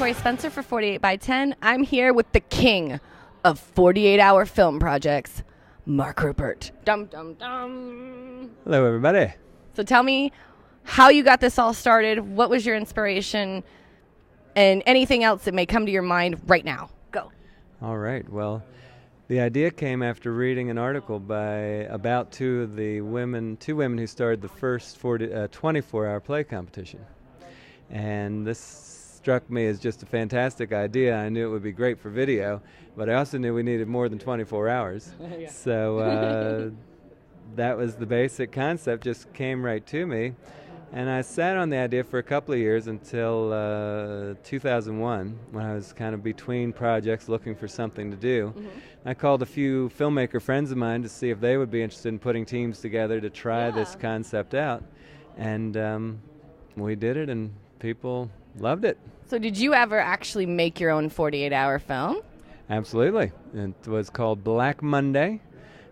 Tori Spencer for 48 by 10. I'm here with the king of 48-hour film projects, Mark Ruppert. Dum, dum, dum. Hello, everybody. So tell me how you got this all started, what was your inspiration, and anything else that may come to your mind right now. Go. All right. Well, the idea came after reading an article about two women who started the first 24-hour play competition. And this struck me as just a fantastic idea. I knew it would be great for video, but I also knew we needed more than 24 hours. Yeah. So that was the basic concept, just came right to me. And I sat on the idea for a couple of years until 2001, when I was kind of between projects looking for something to do. Mm-hmm. I called a few filmmaker friends of mine to see if they would be interested in putting teams together to try this concept out. And we did it, and people loved it. So did you ever actually make your own 48-hour film? Absolutely. It was called Black Monday.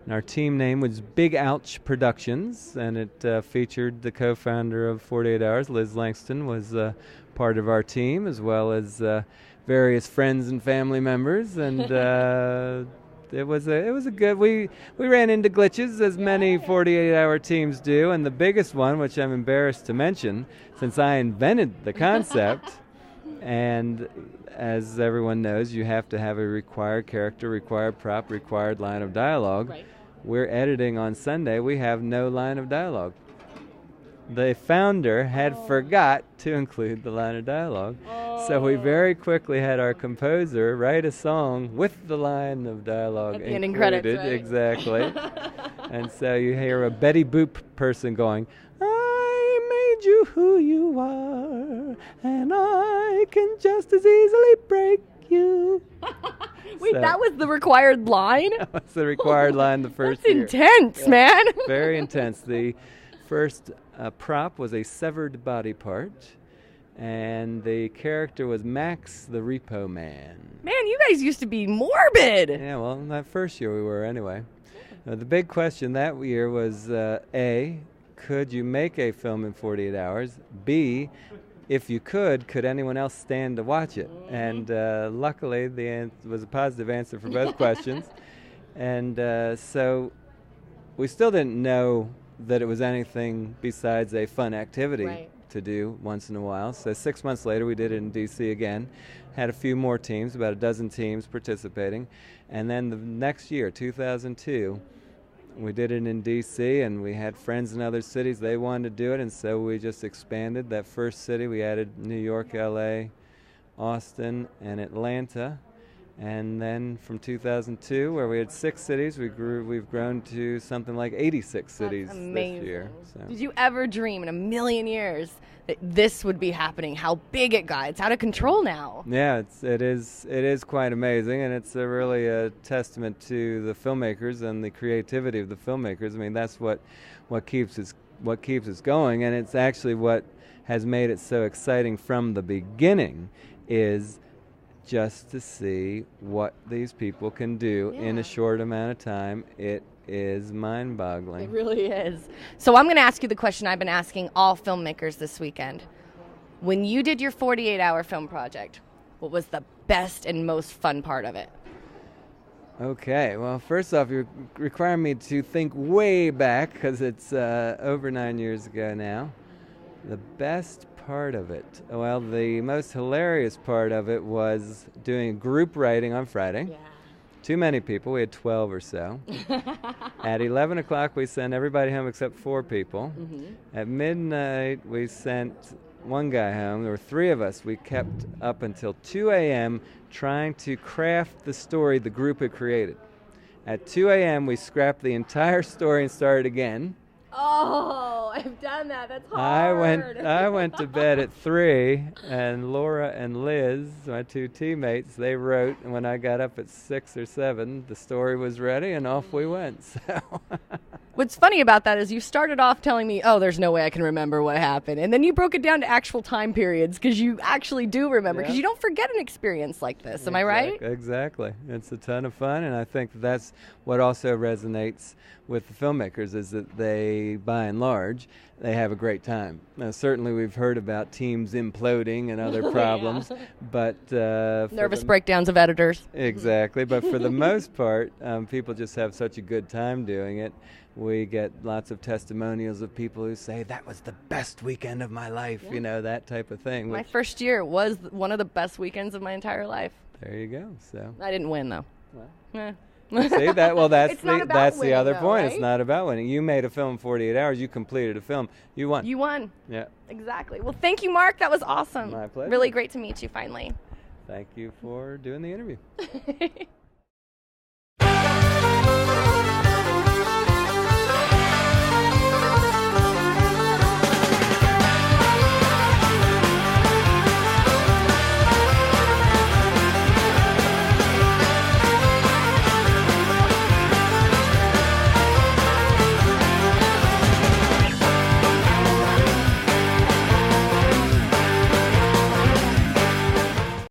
And our team name was Big Ouch Productions, and it featured the co-founder of 48 Hours, Liz Langston, was part of our team, as well as various friends and family members. And it was a good. We ran into glitches, as many 48-hour teams do, and the biggest one, which I'm embarrassed to mention, since I invented the concept. And as everyone knows, you have to have a required character, required prop, required line of dialogue. Right. We're editing on Sunday. We have no line of dialogue. The founder had forgot to include the line of dialogue. So we very quickly had our composer write a song with the line of dialogue At the ending included. credits, right? Exactly. And so you hear a Betty Boop person going, "I made you who you are, and I can just as easily break you." Wait, that was the required line? That was the required line the first That's year. intense, man. Very intense. The first prop was a severed body part, and the character was Max the Repo Man. Man, you guys used to be morbid. Yeah, well, that first year we were anyway. The big question that year was, A, could you make a film in 48 hours? B, if you could anyone else stand to watch it? And luckily, the answer was a positive answer for both questions. And so we still didn't know that it was anything besides a fun activity to do once in a while. So 6 months later, we did it in D.C. again. Had a few more teams, about a dozen teams participating. And then the next year, 2002, we did it in D.C., and we had friends in other cities. They wanted to do it, and so we just expanded. That first city, we added New York, L.A., Austin, and Atlanta. And then from 2002, where we had 6 cities, we've grown to something like 86 cities this year. So. Did you ever dream in a million years that this would be happening? How big it got? It's out of control now. Yeah, it is quite amazing, and it's really a testament to the filmmakers and the creativity of the filmmakers. I mean, that's what keeps us going, and it's actually what has made it so exciting from the beginning, is just to see what these people can do in a short amount of time. It is mind-boggling. It really is. So I'm going to ask you the question I've been asking all filmmakers this weekend. When you did your 48-hour film project, what was the best and most fun part of it? Okay, well, first off, you're requiring me to think way back, because it's over 9 years ago now. The best part of it, well, the most hilarious part of it was doing group writing on Friday. Yeah. Too many people. We had 12 or so. At 11 o'clock, we sent everybody home except 4 people. Mm-hmm. At midnight, we sent one guy home. There were 3 of us. We kept up until 2 a.m. trying to craft the story the group had created. At 2 a.m., we scrapped the entire story and started again. Oh, I've done that. That's hard. I went to bed at 3, and Laura and Liz, my 2 teammates, they wrote, and when I got up at 6 or 7, the story was ready, and off we went. So What's funny about that is you started off telling me, oh, there's no way I can remember what happened. And then you broke it down to actual time periods because you actually do remember, because you don't forget an experience like this. Am I right? Exactly. It's a ton of fun, and I think that's what also resonates with the filmmakers, is that they, by and large, they have a great time. Now, certainly we've heard about teams imploding and other problems, but... nervous breakdowns of editors. Exactly, but for the most part, people just have such a good time doing it. We get lots of testimonials of people who say, that was the best weekend of my life, you know, that type of thing. My first year was one of the best weekends of my entire life. There you go. So I didn't win, though. Well. See that? Well, that's the other point. Right? It's not about winning. You made a film in 48 hours. You completed a film. You won. You won. Yeah. Exactly. Well, thank you, Mark. That was awesome. My pleasure. Really great to meet you finally. Thank you for doing the interview.